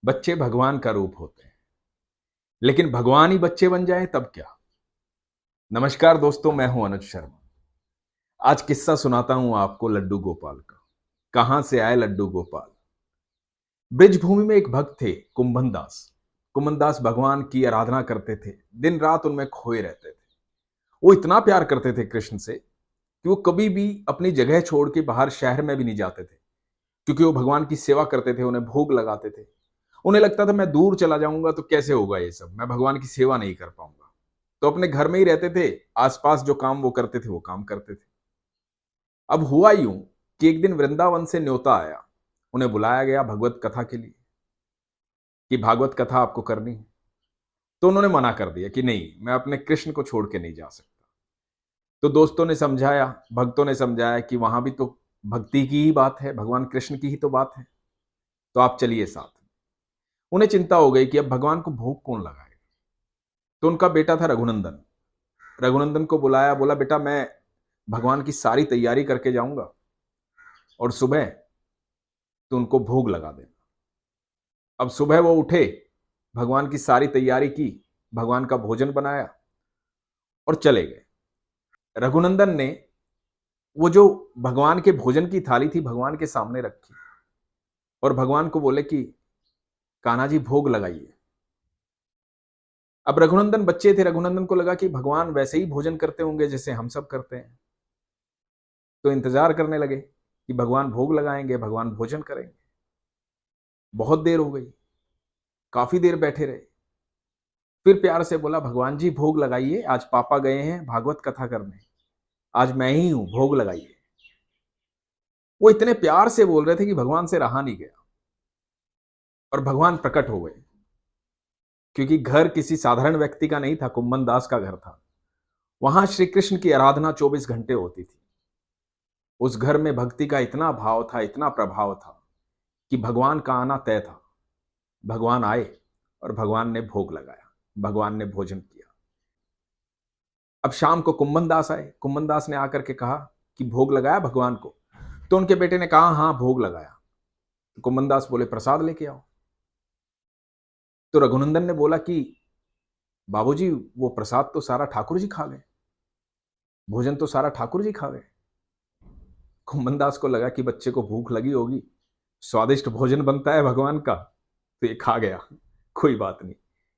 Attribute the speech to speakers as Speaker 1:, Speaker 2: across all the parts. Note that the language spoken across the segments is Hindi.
Speaker 1: बच्चे भगवान का रूप होते हैं, लेकिन भगवान ही बच्चे बन जाएं तब क्या। नमस्कार दोस्तों, मैं हूं अनुज शर्मा। आज किस्सा सुनाता हूं आपको लड्डू गोपाल का। कहां से आए लड्डू गोपाल। ब्रिजभूमि में एक भक्त थे, कुंभन दास। कुंभन दास भगवान की आराधना करते थे, दिन रात उनमें खोए रहते थे। वो इतना प्यार करते थे कृष्ण से कि वो कभी भी अपनी जगह छोड़ के बाहर शहर में भी नहीं जाते थे, क्योंकि वो भगवान की सेवा करते थे, उन्हें भोग लगाते थे। उन्हें लगता था मैं दूर चला जाऊंगा तो कैसे होगा ये सब, मैं भगवान की सेवा नहीं कर पाऊंगा। तो अपने घर में ही रहते थे, आसपास जो काम वो करते थे वो काम करते थे। अब हुआ यूं कि एक दिन वृंदावन से न्योता आया। उन्हें बुलाया गया भगवत कथा के लिए कि भागवत कथा आपको करनी है। तो उन्होंने मना कर दिया कि नहीं, मैं अपने कृष्ण को छोड़ के नहीं जा सकता। तो दोस्तों ने समझाया, भक्तों ने समझाया कि वहां भी तो भक्ति की ही बात है, भगवान कृष्ण की ही तो बात है, तो आप चलिए साथ। उन्हें चिंता हो गई कि अब भगवान को भोग कौन लगाएगा। तो उनका बेटा था रघुनंदन। रघुनंदन को बुलाया, बोला बेटा मैं भगवान की सारी तैयारी करके जाऊंगा और सुबह तो उनको भोग लगा देना। अब सुबह वो उठे, भगवान की सारी तैयारी की, भगवान का भोजन बनाया और चले गए। रघुनंदन ने वो जो भगवान के भोजन की थाली थी भगवान के सामने रखी और भगवान को बोले कि कान्हा जी भोग लगाइए। अब रघुनंदन बच्चे थे, रघुनंदन को लगा कि भगवान वैसे ही भोजन करते होंगे जैसे हम सब करते हैं। तो इंतजार करने लगे कि भगवान भोग लगाएंगे, भगवान भोजन करेंगे। बहुत देर हो गई, काफी देर बैठे रहे। फिर प्यार से बोला भगवान जी भोग लगाइए, आज पापा गए हैं भागवत कथा करने, आज मैं ही हूं, भोग लगाइए। वो इतने प्यार से बोल रहे थे कि भगवान से रहा नहीं गया और भगवान प्रकट हो गए। क्योंकि घर किसी साधारण व्यक्ति का नहीं था, कुंभन दास का घर था। वहां श्री कृष्ण की आराधना 24 घंटे होती थी। उस घर में भक्ति का इतना भाव था, इतना प्रभाव था कि भगवान का आना तय था। भगवान आए और भगवान ने भोग लगाया, भगवान ने भोजन किया। अब शाम को कुंभन दास आए। कुंभन दास ने आकर के कहा कि भोग लगाया भगवान को। तो उनके बेटे ने कहा हाँ भोग लगाया। तो कुंभन दास बोले प्रसाद लेके आओ। तो रघुनंदन ने बोला कि बाबूजी वो प्रसाद तो सारा ठाकुर जी खा गए, भोजन तो सारा ठाकुर जी खा गए। कुंभन दास को लगा कि बच्चे को भूख लगी होगी, स्वादिष्ट भोजन बनता है भगवान का, तो ये खा गया, कोई बात नहीं,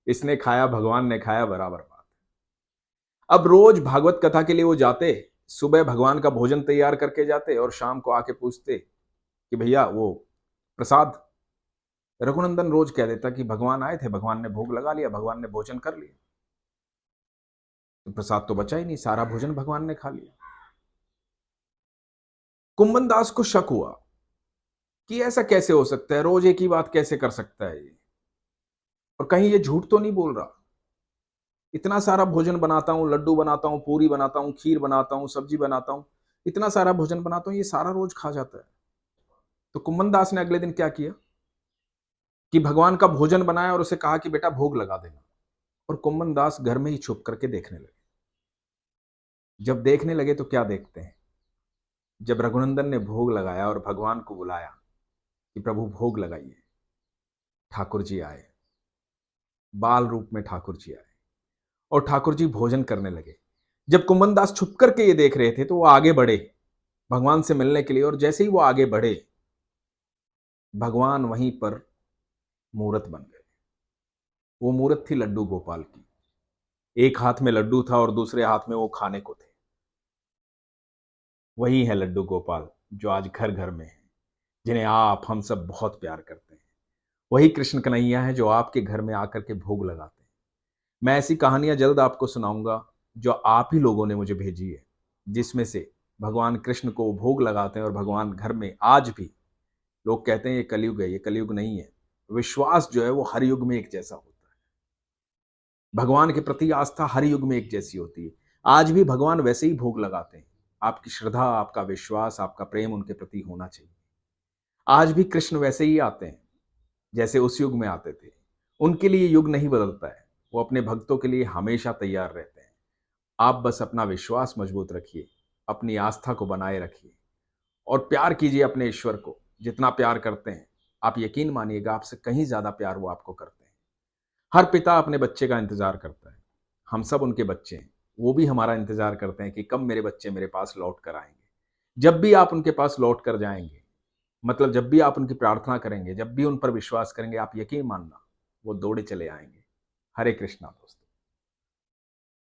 Speaker 1: इसने खाया भगवान ने खाया, बराबर बात। अब रोज भागवत कथा के लिए वो जाते, सुबह भगवान का भोजन तैयार करके जाते और शाम को आके पूछते कि भैया वो प्रसाद। रघुनंदन रोज कह देता कि भगवान आए थे, भगवान ने भोग लगा लिया, भगवान ने भोजन कर लिया। तो प्रसाद तो बचा ही नहीं, सारा भोजन भगवान ने खा लिया। कुंभन दास को शक हुआ कि ऐसा कैसे हो सकता है, रोज एक ही बात कैसे कर सकता है ये, और कहीं ये झूठ तो नहीं बोल रहा। इतना सारा भोजन बनाता हूं, लड्डू बनाता हूं, पूरी बनाता हूं, खीर बनाता हूं, सब्जी बनाता हूं, इतना सारा भोजन बनाता हूं, ये सारा रोज खा जाता है। तो कुंभन दास ने अगले दिन क्या किया कि भगवान का भोजन बनाया और उसे कहा कि बेटा भोग लगा देना। और कुंभन दास घर में ही छुप करके देखने लगे। जब देखने लगे तो क्या देखते हैं, जब रघुनंदन ने भोग लगाया और भगवान को बुलाया कि प्रभु भोग लगाइए, ठाकुर जी आए, बाल रूप में ठाकुर जी आए और ठाकुर जी भोजन करने लगे। जब कुंभन दास छुप करके ये देख रहे थे तो वो आगे बढ़े भगवान से मिलने के लिए, और जैसे ही वो आगे बढ़े भगवान वहीं पर मूर्त बन गए। वो मूर्त थी लड्डू गोपाल की। एक हाथ में लड्डू था और दूसरे हाथ में वो खाने को थे। वही है लड्डू गोपाल जो आज घर घर में है, जिन्हें आप हम सब बहुत प्यार करते हैं। वही कृष्ण कन्हैया है जो आपके घर में आकर के भोग लगाते हैं। मैं ऐसी कहानियां जल्द आपको सुनाऊंगा जो आप ही लोगों ने मुझे भेजी है, जिसमें से भगवान कृष्ण को भोग लगाते हैं और भगवान घर में आज भी। लोग कहते हैं ये कलयुग है, ये कलयुग नहीं है। विश्वास जो है वो हर युग में एक जैसा होता है। भगवान के प्रति आस्था हर युग में एक जैसी होती है। आज भी भगवान वैसे ही भोग लगाते हैं। आपकी श्रद्धा, आपका विश्वास, आपका प्रेम उनके प्रति होना चाहिए। आज भी कृष्ण वैसे ही आते हैं जैसे उस युग में आते थे। उनके लिए युग नहीं बदलता है, वो अपने भक्तों के लिए हमेशा तैयार रहते हैं। आप बस अपना विश्वास मजबूत रखिए, अपनी आस्था को बनाए रखिए और प्यार कीजिए अपने ईश्वर को, जितना प्यार करते हैं आप यकीन मानिएगा आपसे कहीं ज़्यादा प्यार वो आपको करते हैं। हर पिता अपने बच्चे का इंतज़ार करता है। हम सब उनके बच्चे हैं। वो भी हमारा इंतज़ार करते हैं कि कब मेरे बच्चे मेरे पास लौट कर आएँगे। जब भी आप उनके पास लौट कर जाएँगे, मतलब जब भी आप उनकी प्रार्थना करेंगे, जब भी उन पर विश्वास करेंगे, आप यकीन मानना, वो दौड़े चले आएँगे। हरे कृष्णा दोस्तों।